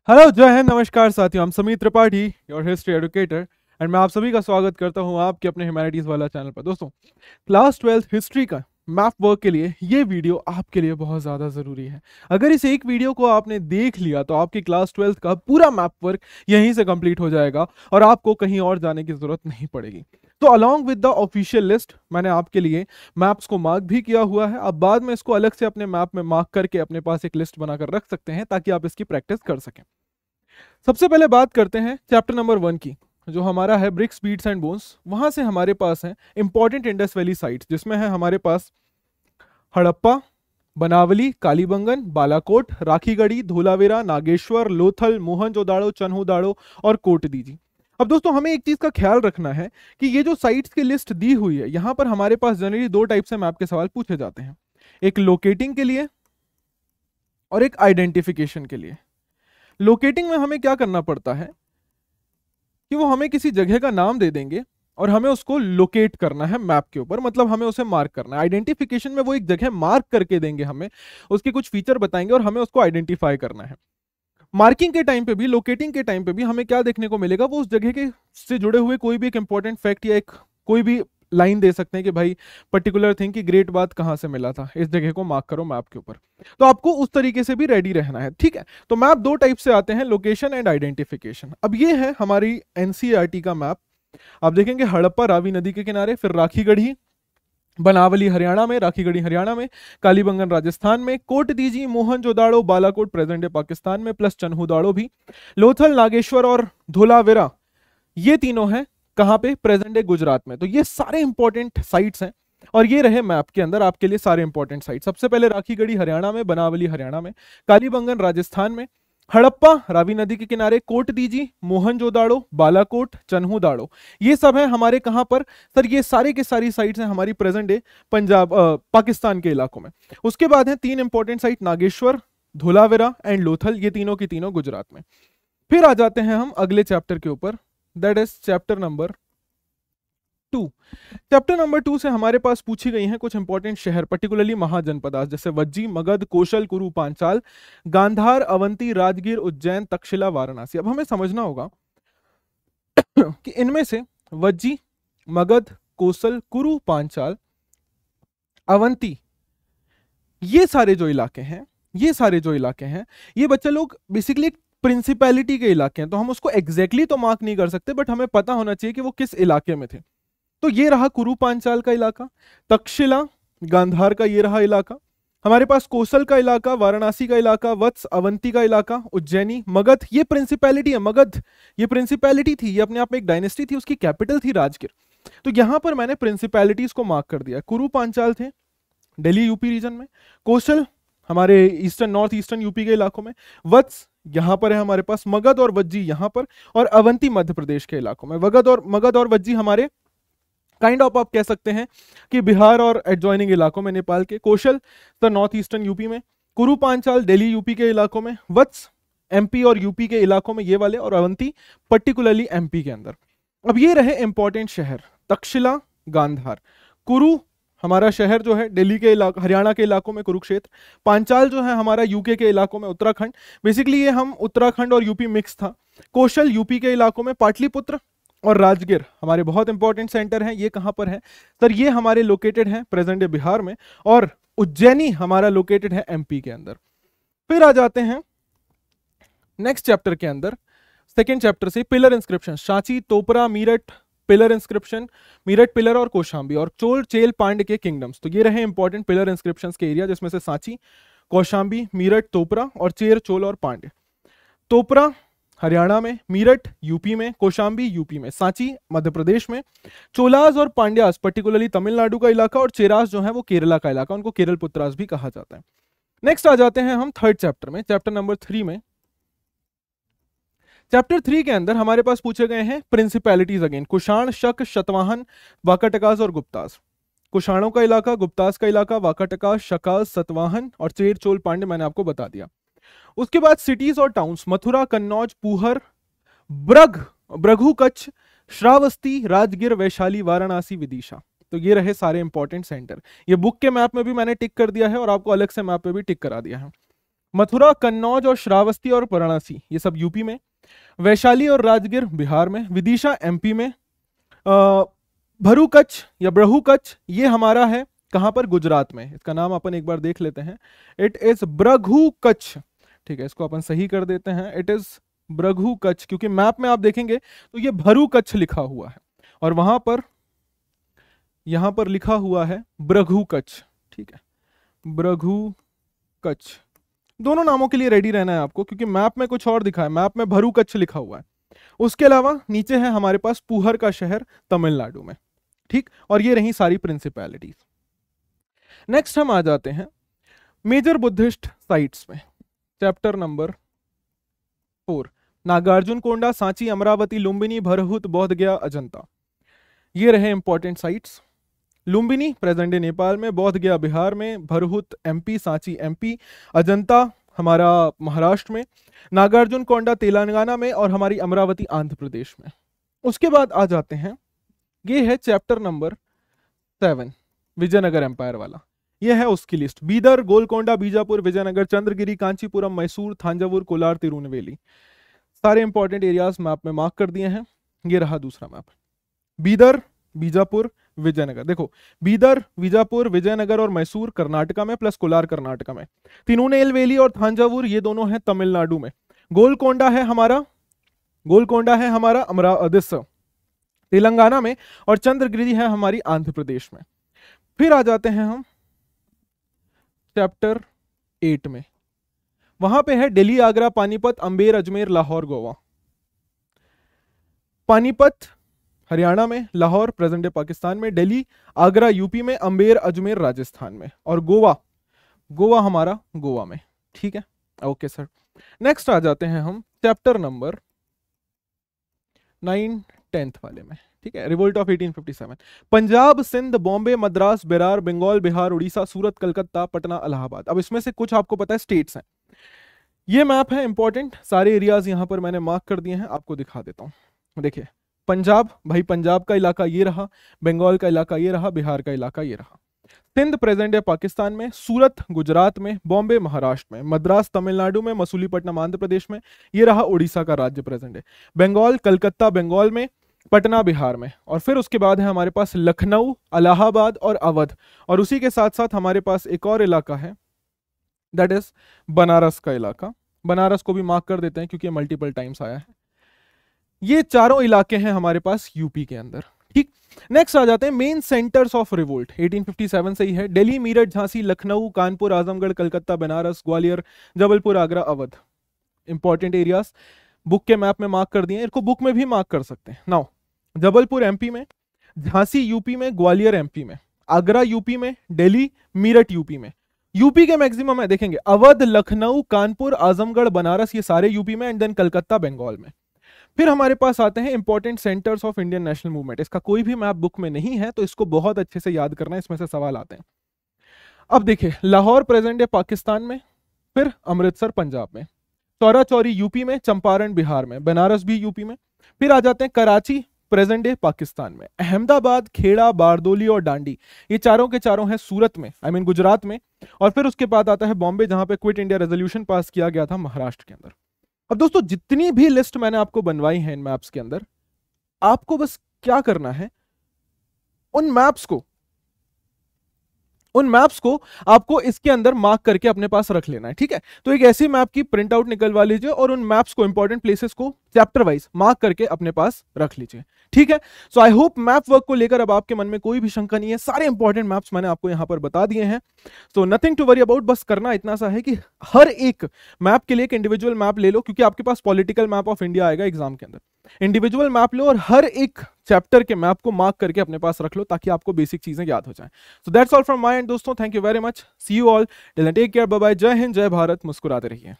Hello, जय हिंद, नमस्कार साथियों। हम Sameer Tripathi, your history educator, and मैं आप सभी का स्वागत करता हूं आपके अपने ह्यूमैनिटीज वाला चैनल पर। दोस्तों, क्लास 12th हिस्ट्री का मैप वर्क के लिए ये वीडियो आपके लिए बहुत ज़्यादा ज़रूरी है। अगर इस एक वीडियो को आपने देख लिया तो आपकी क्लास 12th का पूरा मैप वर्क यहीं से कंप्लीट हो जाएगा और आपको कहीं और जाने की ज़रूरत नहीं पड़ेगी। तो along with the official list मैंने आपके लिए मैप्स को मार्क भी किया हुआ है। अब बाद में इसको अलग से अपने मैप में मार्क करके अपने पास एक लिस्ट बनाकर रख सकते हैं ताकि आप इसकी प्रैक्टिस कर सकें। सबसे पहले बात करते हैं चैप्टर नंबर 1 की, जो हमारा है ब्रिक्स, बीट्स एंड बोन्स। वहां से हमारे पास है इंपॉर्टेंट इंडस वैली साइट्स, जिसमें है हमारे पास हड़प्पा, बनावली, कालीबंगन, बालाकोट, राखीगढ़ी, धोलावीरा, नागेश्वर, लोथल, मोहनजोदाड़ो, चन्हुदाड़ो और कोटदीजी। अब दोस्तों, हमें एक चीज का ख्याल रखना है कि ये जो साइट्स की लिस्ट दी हुई है, यहां पर हमारे पास जनरली दो टाइप से मैप के सवाल पूछे जाते हैं, एक लोकेटिंग के लिए और एक आइडेंटिफिकेशन के लिए। लोकेटिंग में हमें क्या करना पड़ता है कि वो हमें किसी जगह का नाम दे देंगे और हमें उसको लोकेट करना है मैप के ऊपर, मतलब हमें उसे मार्क करना है। आइडेंटिफिकेशन में वो एक जगह मार्क करके देंगे हमें, उसके कुछ फीचर बताएंगे और हमें उसको आइडेंटिफाई करना है। मार्किंग के टाइम पे भी, लोकेटिंग के टाइम पे भी हमें क्या देखने को मिलेगा, वो उस जगह के से जुड़े हुए कोई भी एक इंपॉर्टेंट फैक्ट या एक कोई भी लाइन दे सकते हैं कि भाई पर्टिकुलर थिंग की ग्रेट बात कहाँ से मिला था, इस जगह को मार्क करो मैप के ऊपर। तो आपको उस तरीके से भी रेडी रहना है, ठीक है। तो मैप दो टाइप से आते हैं, लोकेशन एंड आइडेंटिफिकेशन। अब ये है हमारी एनसीईआरटी का मैप। आप देखेंगे हड़प्पा रावी नदी के किनारे, फिर राखीगढ़ी बनावली हरियाणा में, राखीगढ़ी हरियाणा में, कालीबंगन राजस्थान में, कोटदीजी, मोहनजोदाड़ो, बालाकोट प्रेजेंट डे पाकिस्तान में, प्लस चन्हुदाड़ो भी, लोथल, नागेश्वर और धोलावीरा, ये तीनों हैं कहां पे, प्रेजेंट डे गुजरात में। तो ये सारे इंपॉर्टेंट साइट्स हैं और ये रहे मैप के अंदर आपके लिए सारे इंपॉर्टेंट साइट। सबसे पहले राखीगढ़ी हरियाणा में, बनावली हरियाणा में, कालीबंगन राजस्थान में, हड़प्पा रावी नदी के किनारे, कोटदीजी, मोहनजोदाड़ो, बालाकोट, चन्हुदाड़ो, ये सब है हमारे कहां पर सर, ये सारे के सारी साइट्स हैं हमारी प्रेजेंट डे पंजाब पाकिस्तान के इलाकों में। उसके बाद है तीन important site, Nageshwar, Dholavira and Lothal, ये तीनों की तीनों गुजरात में। फिर आ जाते हैं हम अगले चैप्टर के ऊपर, that is chapter number 2। Chapter number 2 से हमारे पास पूछी गई हैं कुछ इंपॉर्टेंट शहर, पर्टिकुलरली महाजनपदास, जैसे वज्जी, मगध, कौशल, कुरु, पांचाल, गांधार, अवंती, राजगीर, उज्जैन, तक्षशिला, वाराणसी। अब हमें समझना होगा कि इनमें से वज्जी, मगध, कौशल, कुरु, पांचाल, अवंती, ये सारे जो इलाके हैं, ये बच्चे लोग बेसिकली प्रिंसिपैलिटी के इलाके हैं। तो हम उसको एग्जैक्टली तो मार्क नहीं कर सकते, बट हमें पता होना चाहिए कि वो किस इलाके में थे। तो ये रहा कुरु पांचाल का इलाका, तक्षशिला, गांधार का ये रहा इलाका, हमारे पास कौशल का इलाका, वाराणसी का इलाका, वत्स, अवंती का इलाका, उज्जैनी, मगध, ये प्रिंसिपैलिटी है। मगध ये प्रिंसिपैलिटी थी, ये अपने आप में एक डायनेस्टी थी, उसकी कैपिटल थी राजगीर। तो यहां पर मैंने प्रिंसिपैलिटीज को मार्क कर दिया। कुरु पांचाल थे दिल्ली यूपी रीजन में, कौशल हमारे ईस्टर्न नॉर्थ ईस्टर्न यूपी के इलाकों में, वत्स यहां पर है हमारे पास, मगध और वज्जी यहां पर, और अवंती मध्य प्रदेश के इलाकों में। मगध और वज्जी हमारे काइंड ऑफ आप कह सकते हैं कि बिहार और एडजॉइनिंग इलाकों में नेपाल के, कौशल द नॉर्थ ईस्टर्न यूपी में, कुरु पांचाल दिल्ली यूपी के इलाकों में, वत्स एमपी और यूपी के इलाकों में ये वाले, और अवंती पर्टिकुलरली एमपी के अंदर। अब ये रहे इंपॉर्टेंट शहर, तक्षशिला, गांधार, कुरु हमारा शहर जो है दिल्ली के इलाका, हरियाणा के इलाकों में कुरुक्षेत्र, पांचाल जो है हमारा यूके के इलाकों में उत्तराखंड, बेसिकली ये हम उत्तराखंड और यूपी मिक्स था, कौशल यूपी के इलाकों में, पाटलिपुत्र और राजगीर हमारे बहुत इंपॉर्टेंट सेंटर हैं। ये कहां पर है सर, ये हमारे लोकेटेड हैं प्रेजेंट डे बिहार में, और उज्जैनी हमारा लोकेटेड है एमपी के अंदर। फिर आ जाते हैं नेक्स्ट चैप्टर के अंदर, सेकेंड चैप्टर से, pillar inscription, Sanchi, Topra, Meerut pillar inscription, Meerut pillar और कौशाम्बी, और चोल, चेल, पांड्य के किंगडम्स। तो ये रहे इंपॉर्टेंट पिलर इंस्क्रिप्शंस के एरिया, जिसमें से सांची, कौशाम्बी, मीरठ, तोपरा और चेर, चोल और पांड्य। तोपरा हरियाणा में, मीरठ यूपी में, कौशाम्बी यूपी में, सांची मध्य प्रदेश में, चोलास और पांड्यास पर्टिकुलरली तमिलनाडु का इलाका, और चेरास जो है वो केरला का इलाका, उनको केरल पुत्रास भी कहा जाता है। नेक्स्ट आ जाते हैं हम थर्ड चैप्टर में, चैप्टर नंबर 3 में। चैप्टर 3 के अंदर हमारे पास पूछे गए हैं प्रिंसिपैलिटीज अगेन, कुषाण, शक, शतवाहन, वाकाटकास और गुप्तास। कुषाणों का इलाका, गुप्तास का इलाका, वाकाटकास, शकास, सतवाहन और चेर, चोल, पांड्य मैंने आपको बता दिया। उसके बाद सिटीज और टाउन्स, मथुरा, कन्नौज, पूहर, भृगु कच्छ, श्रावस्ती, राजगीर, वैशाली, वाराणसी, विदिशा। तो ये रहे सारे इंपॉर्टेंट सेंटर। ये बुक के मैप में भी मैंने टिक कर दिया है और आपको अलग से मैप पे भी टिक करा दिया है। मथुरा, कन्नौज और श्रावस्ती और वाराणसी ये सब यूपी में। वैशाली और राजगीर बिहार में। विदिशा एमपी में। भरूकच्छ या ब्रहुकच्छ ये हमारा है कहां पर, गुजरात में। इसका नाम अपन एक बार देख लेते हैं, इट इज ब्रघुकच्छ। ठीक है, इसको अपन सही कर देते हैं, इट इज ब्रघुकच्छ, क्योंकि मैप में आप देखेंगे तो ये भरूकच्छ लिखा हुआ है और वहां पर यहां पर लिखा हुआ है ब्रघुकच्छ। ठीक है, ब्रघुकच्छ। दोनों नामों के लिए रेडी रहना है आपको, क्योंकि मैप में कुछ और दिखा है, मैप में भरूकच्छ लिखा हुआ है। उसके अलावा नीचे है हमारे पास पुहर का शहर तमिलनाडु में। ठीक, और ये रही सारी प्रिंसिपैलिटीज। नेक्स्ट हम आ जाते हैं मेजर बुद्धिस्ट साइट्स में, चैप्टर नंबर 4। नागार्जुन कोंडा, सांची, अमरावती, लुम्बिनी, भरहुत, बोध गया, अजंता। ये रहे important sites. Lumbini present day Nepal में, बोध गया बिहार में, भरहुत एमपी, सांची एमपी, अजंता हमारा महाराष्ट्र में, नागार्जुन कोंडा तेलंगाना में और हमारी अमरावती आंध्र प्रदेश में। उसके बाद आ जाते हैं, ये है चैप्टर नंबर 7 विजयनगर एम्पायर वाला। ये है उसकी लिस्ट। बीदर, गोलकोंडा, बीजापुर, विजयनगर, चंद्रगिरी, कांचीपुरम, मैसूर, थांजावुर, कोलार, तिरुनेवेली। सारे इंपॉर्टेंट एरियाज मैप में मार्क कर दिए हैं। ये रहा दूसरा मैप। बीदर, बीजापुर, विजयनगर। देखो, बीदर, बीजापुर, विजयनगर और मैसूर कर्नाटका में, प्लस कोलार कर्नाटका में। तिरुनेलवेली और थांजावुर ये दोनों हैं तमिलनाडु में। गोलकोंडा है हमारा तेलंगाना में, और चंद्रगिरी है हमारी आंध्र प्रदेश में। फिर आ जाते हैं हम चैप्टर 8 में। वहां पे है दिल्ली, आगरा, पानीपत, अम्बेर, अजमेर, लाहौर, गोवा। पानीपत हरियाणा में, लाहौर प्रेजेंट डे पाकिस्तान में, दिल्ली आगरा यूपी में, अम्बेर अजमेर राजस्थान में, और गोवा हमारा गोवा में। ठीक है, ओके सर। नेक्स्ट आ जाते हैं हम चैप्टर नंबर 9, 10th वाले में। ठीक है, रिवोल्ट ऑफ 1857। पंजाब, सिंध, बॉम्बे, मद्रास, बेरार, बंगाल, बिहार, उड़ीसा, सूरत, कलकत्ता, पटना, इलाहाबाद। अब इसमें से कुछ आपको पता है स्टेट्स हैं। ये मैप है इंपॉर्टेंट, सारे एरियाज यहां पर मैंने मार्क कर दिए हैं, आपको दिखा देता हूं। देखिए, पंजाब, भाई पंजाब का इलाका ये रहा, बंगाल का इलाका ये रहा, बिहार का इलाका ये रहा। सिंध प्रेजेंट है पाकिस्तान में, सूरत गुजरात में, बॉम्बे महाराष्ट्र में, मद्रास तमिलनाडु में, मसूलीपट्टनम आंध्र प्रदेश में, ये रहा उड़ीसा का राज्य प्रेजेंट है। बंगाल, कलकत्ता बंगाल में, पटना बिहार में, और फिर उसके बाद है हमारे पास लखनऊ, इलाहाबाद और अवध, और उसी के साथ साथ हमारे पास एक और इलाका है, दैट इज बनारस का इलाका। बनारस को भी मार्क कर देते हैं क्योंकि मल्टीपल टाइम्स आया है। ये चारों इलाके हैं हमारे पास यूपी के अंदर। ठीक, नेक्स्ट आ जाते हैं मेन सेंटर्स ऑफ रिवोल्ट। 1857 से ही है। Delhi, Meerut, Jhansi, Lucknow, Kanpur, Azamgarh, Calcutta, Banaras, Gwalior, Jabalpur, Agra, Awadh. Important areas book के मैप में मार्क कर दिए, इनको बुक में भी मार्क कर सकते हैं। नाउ, जबलपुर एमपी में, झांसी यूपी में, ग्वालियर एमपी में, आगरा यूपी में, दिल्ली, मीरठ यूपी में। यूपी के मैक्सिमम है, देखेंगे अवध, लखनऊ, कानपुर, आजमगढ़, बनारस, ये सारे यूपी में, एंड देन कलकत्ता बंगाल में। फिर हमारे पास आते हैं important centres of Indian national movement. इसका कोई भी मैप बुक में नहीं है, तो इसको बहुत अच्छे से याद करना है, इसमें से सवाल आते हैं। अब देखिए, लाहौर प्रेजेंट डे पाकिस्तान में, फिर अमृतसर पंजाब में, चौरा चौरी यूपी में, चंपारण बिहार में, बनारस भी यूपी में। फिर आ जाते हैं कराची प्रेजेंट डे पाकिस्तान में, अहमदाबाद, खेड़ा, बारदोली और डांडी, ये चारों के चारों हैं सूरत में, आई मीन गुजरात में। और फिर उसके बाद आता है बॉम्बे, जहां पे क्विट इंडिया रेजोल्यूशन पास किया गया था, महाराष्ट्र के अंदर। अब दोस्तों, जितनी भी लिस्ट मैंने आपको बनवाई है इन मैप्स के अंदर, आपको बस क्या करना है, उन मैप्स को आपको इसके अंदर मार्क करके अपने पास रख लेना है। ठीक है, तो एक ऐसी मैप की प्रिंट आउट निकलवा लीजिए और उन मैप्स को, इंपॉर्टेंट प्लेसेस को चैप्टर वाइज मार्क करके अपने पास रख लीजिए। ठीक है, सो आई होप मैप वर्क को लेकर अब आपके मन में कोई भी शंका नहीं है। सारे इंपॉर्टेंट मैप्स मैंने आपको यहां पर बता दिए हैं, so nothing to worry about. बस करना इतना सा है कि हर एक मैप के लिए एक इंडिविजुअल मैप ले लो, क्योंकि आपके पास पॉलिटिकल मैप ऑफ इंडिया आएगा एग्जाम के अंदर। इंडिविजुअल मैप लो और हर एक चैप्टर के मैप को मार्क करके अपने पास रख लो, ताकि आपको बेसिक चीजें याद हो जाएं। So that's all from my end दोस्तों, thank you very much, see you all, take care, bye bye, जय हिंद, जय भारत, मुस्कुराते रहिए।